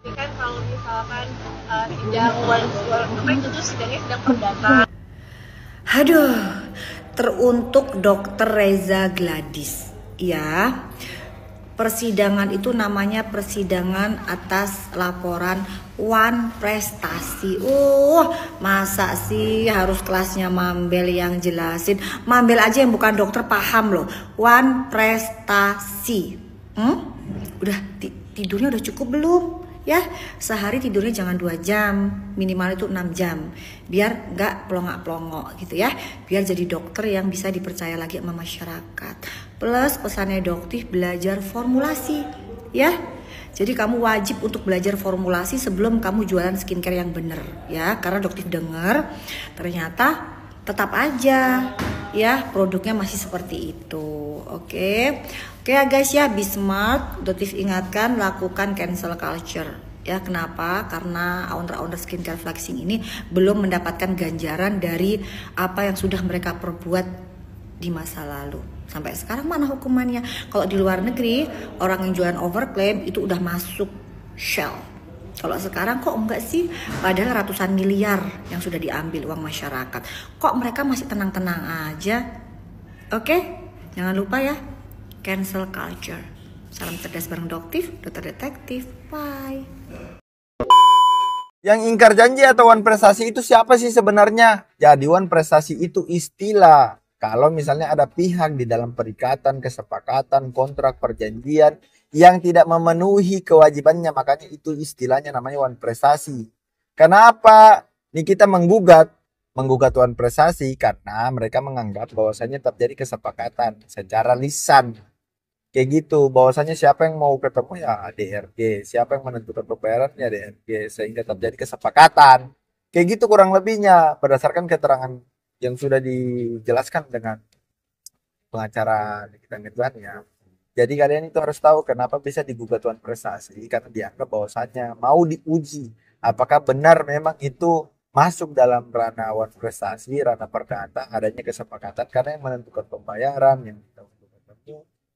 Kan kalau misalkan sidang apa itu tuh sidangnya sedang perdata. Aduh, teruntuk Dokter Reza Gladys, ya. Persidangan itu namanya persidangan atas laporan Wan Prestasi. Masa sih harus kelasnya Mambel yang jelasin? Mambel aja yang bukan dokter paham loh. Wan Prestasi. Udah tidurnya udah cukup belum? Ya, sehari tidurnya jangan 2 jam, minimal itu 6 jam. Biar nggak pelongak-pelongok gitu ya. Biar jadi dokter yang bisa dipercaya lagi sama masyarakat. Plus pesannya Doktif belajar formulasi, ya. Jadi kamu wajib untuk belajar formulasi sebelum kamu jualan skincare yang bener, ya. Karena Doktif denger ternyata tetap aja ya produknya masih seperti itu. Oke ya guys ya, be smart. Doktif ingatkan, lakukan cancel culture ya. Kenapa? Karena owner-owner skincare flexing ini belum mendapatkan ganjaran dari apa yang sudah mereka perbuat di masa lalu. Sampai sekarang mana hukumannya? Kalau di luar negeri orang yang jualan overclaim itu udah masuk shell. Kalau sekarang kok enggak sih? Padahal ratusan miliar yang sudah diambil uang masyarakat. Kok mereka masih tenang-tenang aja? Oke, jangan lupa ya, cancel culture. Salam cerdas bareng Doktif, dokter detektif. Bye. Yang ingkar janji atau wan prestasi itu siapa sih sebenarnya? Jadi wan prestasi itu istilah. Kalau misalnya ada pihak di dalam perikatan, kesepakatan, kontrak, perjanjian yang tidak memenuhi kewajibannya, makanya itu istilahnya namanya wan prestasi. Kenapa? Ini kita menggugat wan prestasi karena mereka menganggap bahwasanya terjadi kesepakatan secara lisan. Kayak gitu, bahwasanya siapa yang mau ketemu ya DRG, siapa yang menentukan pembayaran ya DRG, sehingga terjadi kesepakatan. Kayak gitu kurang lebihnya berdasarkan keterangan yang sudah dijelaskan dengan pengacara Nikita Mirzani ya. Jadi kalian itu harus tahu kenapa bisa digugat wan prestasi, karena dianggap bahwasannya mau diuji apakah benar memang itu masuk dalam ranah wan prestasi, ranah perdata, adanya kesepakatan, karena yang menentukan pembayaran yang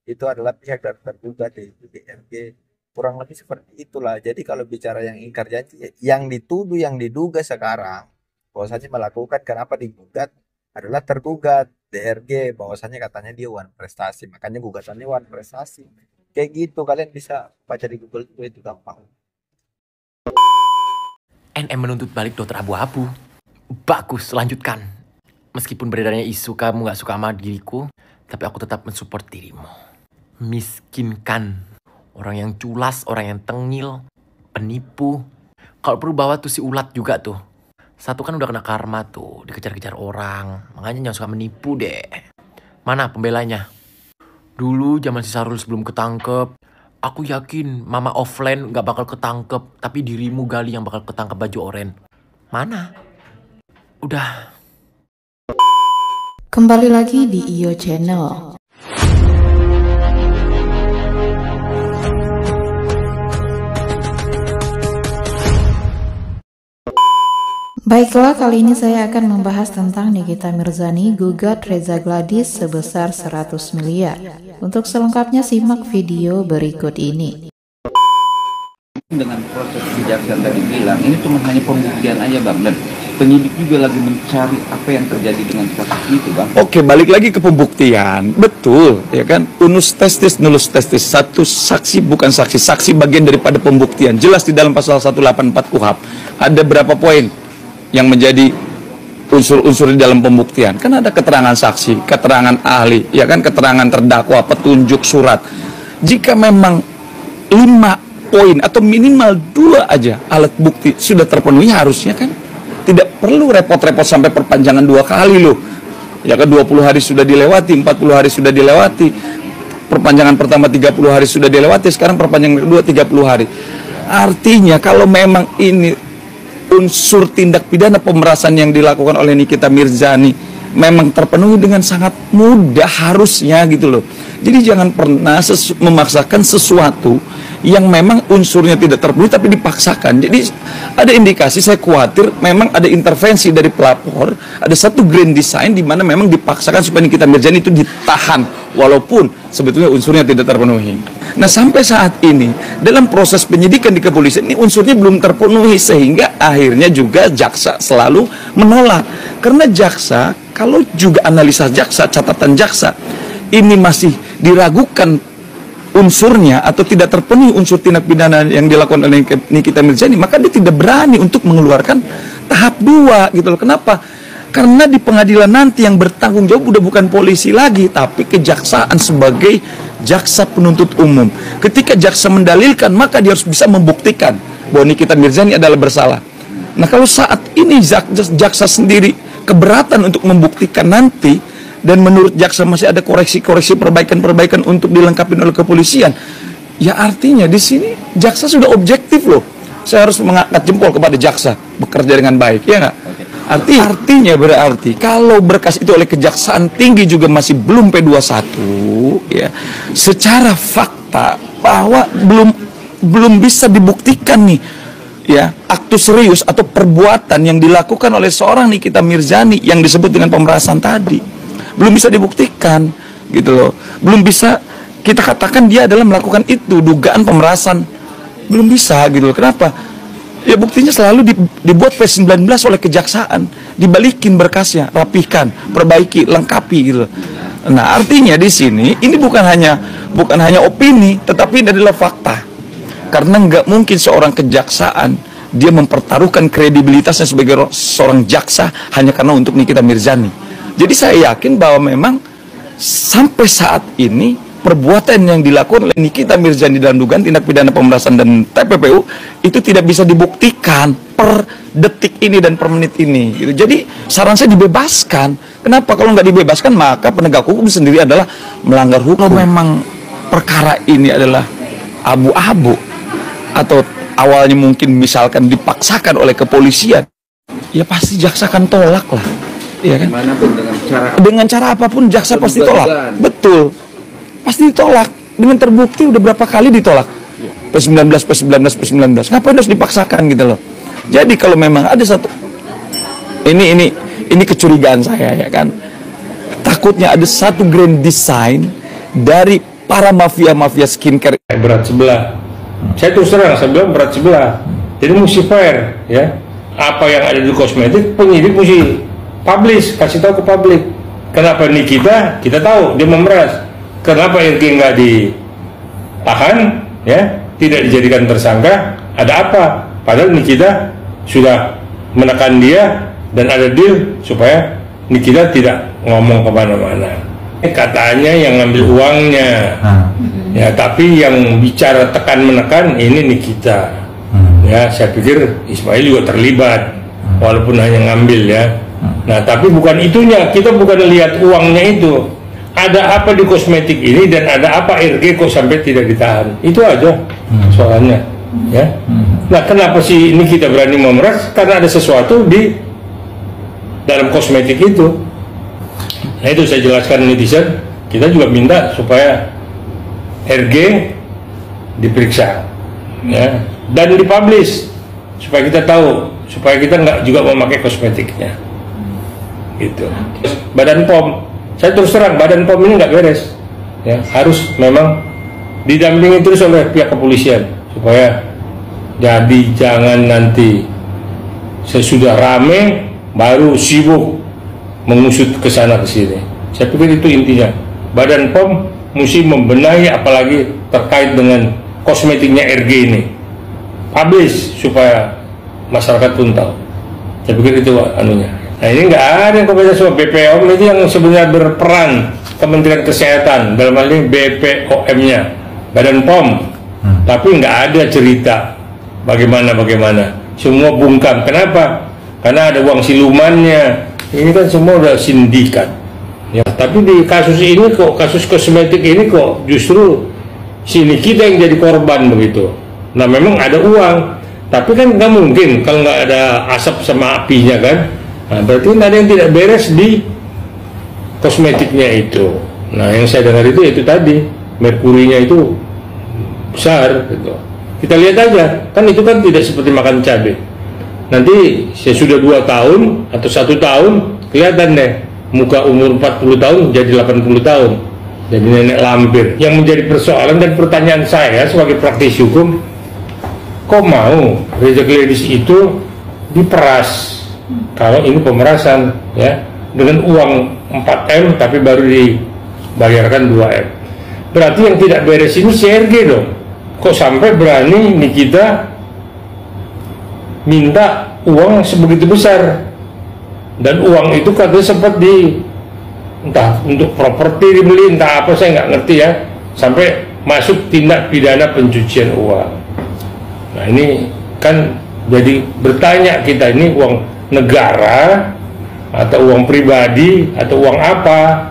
itu adalah pihak dari tergugat yaitu DRG. Kurang lebih seperti itulah. Jadi kalau bicara yang ingkar janji, yang dituduh, yang diduga sekarang bahwasanya melakukan, kenapa digugat adalah tergugat DRG, bahwasanya katanya dia wan prestasi, makanya gugatannya wan prestasi. Kayak gitu, kalian bisa baca di Google itu gampang. NM menuntut balik dokter abu-abu. Bagus, lanjutkan. Meskipun beredarnya isu kamu gak suka sama diriku, tapi aku tetap mensupport dirimu. Miskinkan orang yang culas, orang yang tengil, penipu. Kalau perlu bawa tuh si ulat juga tuh. Satu kan udah kena karma tuh, dikejar-kejar orang. Makanya jangan suka menipu deh. Mana pembelanya? Dulu zaman si Sarul sebelum ketangkep, aku yakin mama offline gak bakal ketangkep, tapi dirimu Gali yang bakal ketangkep baju oren. Mana? Udah. Kembali lagi di IO Channel. Baiklah, kali ini saya akan membahas tentang Nikita Mirzani gugat Reza Gladys sebesar 100 miliar. Untuk selengkapnya simak video berikut ini. Dengan proses kejaksaan tadi bilang, ini cuma hanya pembuktian aja Bang, dan penyidik juga lagi mencari apa yang terjadi dengan kasus itu Bang. Oke, balik lagi ke pembuktian. Betul, ya kan? Unus testis, nullus testis. Satu saksi bukan saksi. Saksi bagian daripada pembuktian. Jelas di dalam pasal 184 KUHP. Ada berapa poin yang menjadi unsur-unsur di dalam pembuktian? Kan ada keterangan saksi, keterangan ahli, ya kan, keterangan terdakwa, petunjuk, surat. Jika memang 5 poin atau minimal 2 aja alat bukti sudah terpenuhi, harusnya kan tidak perlu repot-repot sampai perpanjangan 2 kali loh. Ya kan, 20 hari sudah dilewati, 40 hari sudah dilewati. Perpanjangan pertama 30 hari sudah dilewati, sekarang perpanjangan kedua 30 hari. Artinya kalau memang ini unsur tindak pidana pemerasan yang dilakukan oleh Nikita Mirzani memang terpenuhi dengan sangat mudah harusnya gitu loh. Jadi jangan pernah memaksakan sesuatu yang memang unsurnya tidak terpenuhi tapi dipaksakan. Jadi ada indikasi, saya khawatir memang ada intervensi dari pelapor, ada satu grand design di mana memang dipaksakan supaya Nikita Mirzani itu ditahan walaupun sebetulnya unsurnya tidak terpenuhi. Nah, sampai saat ini dalam proses penyidikan di kepolisian ini unsurnya belum terpenuhi, sehingga akhirnya juga jaksa selalu menolak. Karena jaksa, kalau juga analisa jaksa, catatan jaksa, ini masih diragukan unsurnya atau tidak terpenuhi unsur tindak pidana yang dilakukan oleh Nikita Mirzani, maka dia tidak berani untuk mengeluarkan tahap 2 gitu loh. Kenapa? Karena di pengadilan nanti yang bertanggung jawab udah bukan polisi lagi, tapi kejaksaan sebagai jaksa penuntut umum. Ketika jaksa mendalilkan, maka dia harus bisa membuktikan bahwa Nikita Mirzani adalah bersalah. Nah, kalau saat ini jaksa sendiri keberatan untuk membuktikan nanti, dan menurut jaksa masih ada koreksi-koreksi, perbaikan-perbaikan untuk dilengkapi oleh kepolisian, ya artinya di sini jaksa sudah objektif loh. Saya harus mengangkat jempol kepada jaksa bekerja dengan baik, ya nggak? Artinya berarti kalau berkas itu oleh Kejaksaan Tinggi juga masih belum P21, ya, secara fakta bahwa belum bisa dibuktikan nih, ya, aktu serius atau perbuatan yang dilakukan oleh seorang Nikita Mirzani yang disebut dengan pemerasan tadi. Belum bisa dibuktikan gitu loh. Belum bisa kita katakan dia adalah melakukan itu, dugaan pemerasan. Belum bisa gitu loh. Kenapa? Ya buktinya selalu dibuat P19 oleh kejaksaan, dibalikin berkasnya, rapihkan, perbaiki, lengkapi gitu loh. Nah, artinya di sini ini bukan hanya opini, tetapi ini adalah fakta. Karena nggak mungkin seorang kejaksaan dia mempertaruhkan kredibilitasnya sebagai seorang jaksa hanya karena untuk Nikita Mirzani. Jadi saya yakin bahwa memang sampai saat ini perbuatan yang dilakukan oleh Nikita Mirzani dalam dugaan tindak pidana pemerasan dan TPPU itu tidak bisa dibuktikan per detik ini dan per menit ini. Gitu. Jadi saran saya dibebaskan. Kenapa? Kalau nggak dibebaskan maka penegak hukum sendiri adalah melanggar hukum. Kalau memang perkara ini adalah abu-abu atau awalnya mungkin misalkan dipaksakan oleh kepolisian, ya pasti jaksa akan tolak lah. Iya kan? Dengan cara apapun jaksa pasti tolak. Betul. Pasti ditolak. Dengan terbukti udah berapa kali ditolak. P19. Ngapain harus dipaksakan gitu loh. Jadi kalau memang ada satu ini kecurigaan saya, ya kan. Takutnya ada satu grand design dari para mafia skincare. Berat sebelah. Saya terus terang, saya bilang berat sebelah. Jadi mesti fair, ya. Apa yang ada di kosmetik penyidik mesti publish, kasih tahu ke publik. Kenapa Nikita? Kita tahu dia memeras. Kenapa Irgi nggak ditahan? Ya, tidak dijadikan tersangka. Ada apa? Padahal Nikita sudah menekan dia dan ada deal supaya Nikita tidak ngomong kemana-mana. Katanya yang ngambil uangnya, ya. Tapi yang bicara tekan menekan ini Nikita. Ya, saya pikir Ismail juga terlibat, walaupun hanya ngambil ya. Nah, tapi bukan itunya, kita bukan lihat uangnya itu. Ada apa di kosmetik ini dan ada apa RG kok sampai tidak ditahan. Itu aja soalnya, ya. Nah, kenapa sih ini kita berani memeras? Karena ada sesuatu di dalam kosmetik itu. Nah, itu saya jelaskan netizen. Kita juga minta supaya RG diperiksa, ya, dan dipublish supaya kita tahu, supaya kita nggak juga memakai kosmetiknya. Gitu. Badan POM, saya terus terang Badan POM ini nggak beres, ya, harus memang didampingi terus oleh pihak kepolisian supaya jadi jangan nanti sesudah rame baru sibuk mengusut ke sana ke sini. Saya pikir itu intinya. Badan POM mesti membenahi apalagi terkait dengan kosmetiknya RG ini, publish supaya masyarakat pun tahu. Saya pikir itu anunya. Nah, ini nggak ada yang kepada semua. BPOM itu yang sebenarnya berperan, Kementerian Kesehatan, dalam hal ini BPOM-nya, Badan POM. Tapi nggak ada cerita bagaimana. Semua bungkam. Kenapa? Karena ada uang silumannya. Ini kan semua udah sindikat. Ya, tapi di kasus ini kok, kasus kosmetik ini kok justru sini kita yang jadi korban begitu. Nah, memang ada uang, tapi kan nggak mungkin kalau nggak ada asap sama apinya kan. Nah, berarti ada yang tidak beres di kosmetiknya itu. Nah, yang saya dengar itu tadi merkurinya itu besar gitu. Kita lihat aja, kan itu kan tidak seperti makan cabai. Nanti saya sudah 2 tahun atau 1 tahun kelihatan deh, muka umur 40 tahun jadi 80 tahun. jadi nenek lampir. Yang menjadi persoalan dan pertanyaan saya sebagai praktisi hukum, kok mau Reza Gladys itu diperas? Kalau ini pemerasan ya, dengan uang 4M tapi baru dibayarkan 2M. Berarti yang tidak beres ini CRG dong. Kok sampai berani Nikita minta uang sebegitu besar? Dan uang itu katanya sempat entah untuk properti dibeli, entah apa, saya nggak ngerti ya, sampai masuk tindak pidana pencucian uang. Nah ini kan jadi bertanya kita, ini uang negara atau uang pribadi atau uang apa?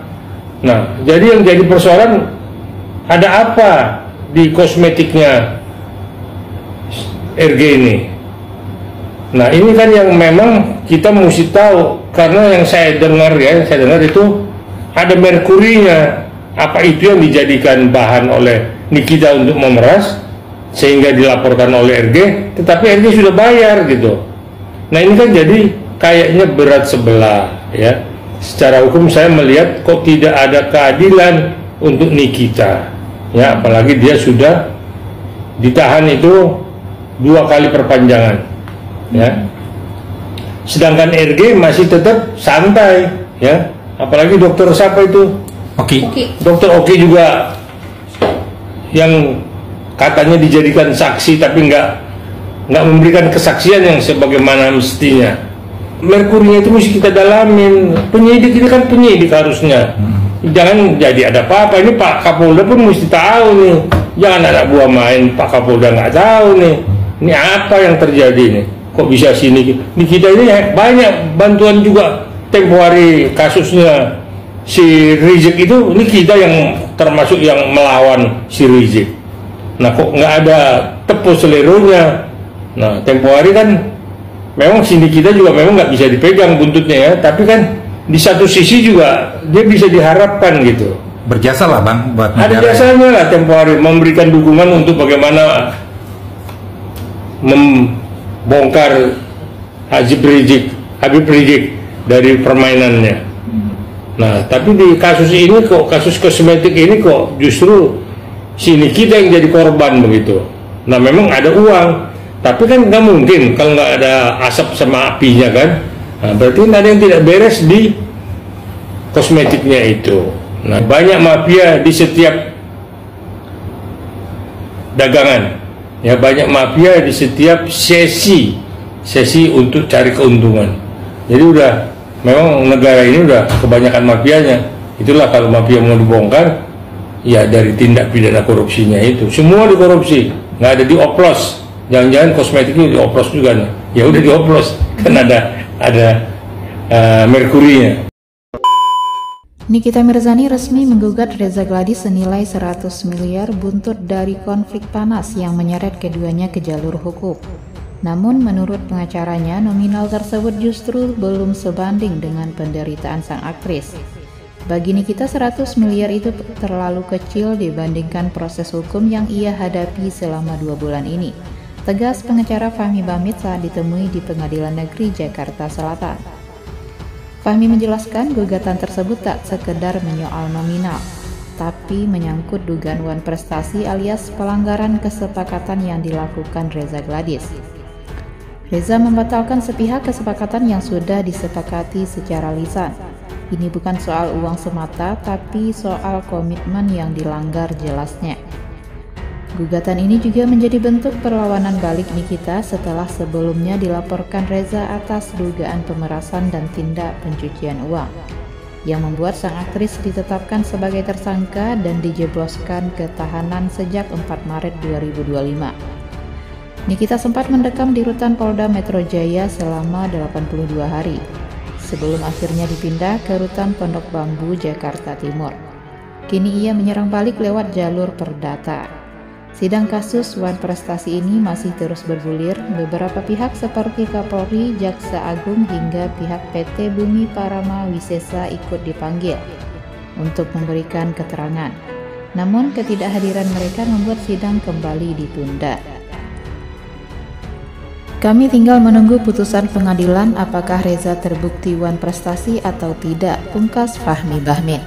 Nah jadi yang jadi persoalan, ada apa di kosmetiknya RG ini? Nah ini kan yang memang kita mesti tahu, karena yang saya dengar itu ada merkurinya. Apa itu yang dijadikan bahan oleh Nikita untuk memeras sehingga dilaporkan oleh RG, tetapi RG sudah bayar gitu. Nah ini kan jadi kayaknya berat sebelah ya. Secara hukum saya melihat kok tidak ada keadilan untuk Nikita ya, apalagi dia sudah ditahan itu 2 kali perpanjangan ya. Sedangkan RG masih tetap santai ya, apalagi dokter siapa itu? Dokter Oki juga yang katanya dijadikan saksi tapi nggak memberikan kesaksian yang sebagaimana mestinya. Merkurinya itu mesti kita dalamin. Penyidik ini kan penyidik harusnya. Jangan jadi ada apa-apa. Ini Pak Kapolda pun mesti tahu nih. Jangan anak buah main Pak Kapolda nggak tahu nih. Ini apa yang terjadi nih? Kok bisa sini? Di kita ini banyak bantuan juga. Tempo hari kasusnya si Rizik itu, ini kita yang termasuk yang melawan si Rizik. Nah kok nggak ada tepus seleronya. Nah tempo hari kan memang sini kita juga memang nggak bisa dipegang buntutnya ya, tapi kan di satu sisi juga dia bisa diharapkan gitu. Berjasa lah Bang buat negara. Ada jasanya lah tempo hari, memberikan dukungan untuk bagaimana membongkar Habib Rizik dari permainannya. Nah tapi di kasus ini kok, kasus kosmetik ini kok justru sini kita yang jadi korban begitu. Nah memang ada uang, tapi kan nggak mungkin kalau nggak ada asap sama apinya kan. Nah, berarti ada yang tidak beres di kosmetiknya itu. Nah banyak mafia di setiap dagangan ya, banyak mafia di setiap sesi untuk cari keuntungan. Jadi udah memang negara ini udah kebanyakan mafianya. Itulah kalau mafia mau dibongkar ya dari tindak pidana korupsinya itu, semua dikorupsi, nggak ada dioplos. Jangan-jangan kosmetiknya dioplos juga nih. Ya udah dioplos kan ada merkurinya. Nikita Mirzani resmi menggugat Reza Gladys senilai 100 miliar buntut dari konflik panas yang menyeret keduanya ke jalur hukum. Namun menurut pengacaranya, nominal tersebut justru belum sebanding dengan penderitaan sang aktris. Bagi Nikita, 100 miliar itu terlalu kecil dibandingkan proses hukum yang ia hadapi selama 2 bulan ini, tegas pengacara Fahmi Bahmid saat ditemui di Pengadilan Negeri Jakarta Selatan. Fahmi menjelaskan gugatan tersebut tak sekedar menyoal nominal, tapi menyangkut dugaan wan prestasi alias pelanggaran kesepakatan yang dilakukan Reza Gladys. Reza membatalkan sepihak kesepakatan yang sudah disepakati secara lisan. Ini bukan soal uang semata, tapi soal komitmen yang dilanggar jelasnya. Gugatan ini juga menjadi bentuk perlawanan balik Nikita setelah sebelumnya dilaporkan Reza atas dugaan pemerasan dan tindak pencucian uang, yang membuat sang aktris ditetapkan sebagai tersangka dan dijebloskan ke tahanan sejak 4 Maret 2025. Nikita sempat mendekam di rutan Polda Metro Jaya selama 82 hari, sebelum akhirnya dipindah ke rutan Pondok Bambu, Jakarta Timur. Kini ia menyerang balik lewat jalur perdata. Sidang kasus wan prestasi ini masih terus bergulir. Beberapa pihak seperti Kapolri, Jaksa Agung, hingga pihak PT Bumi Parama Wisesa ikut dipanggil untuk memberikan keterangan. Namun ketidakhadiran mereka membuat sidang kembali ditunda. Kami tinggal menunggu putusan pengadilan apakah Reza terbukti wan prestasi atau tidak, pungkas Fahmi Bahmid.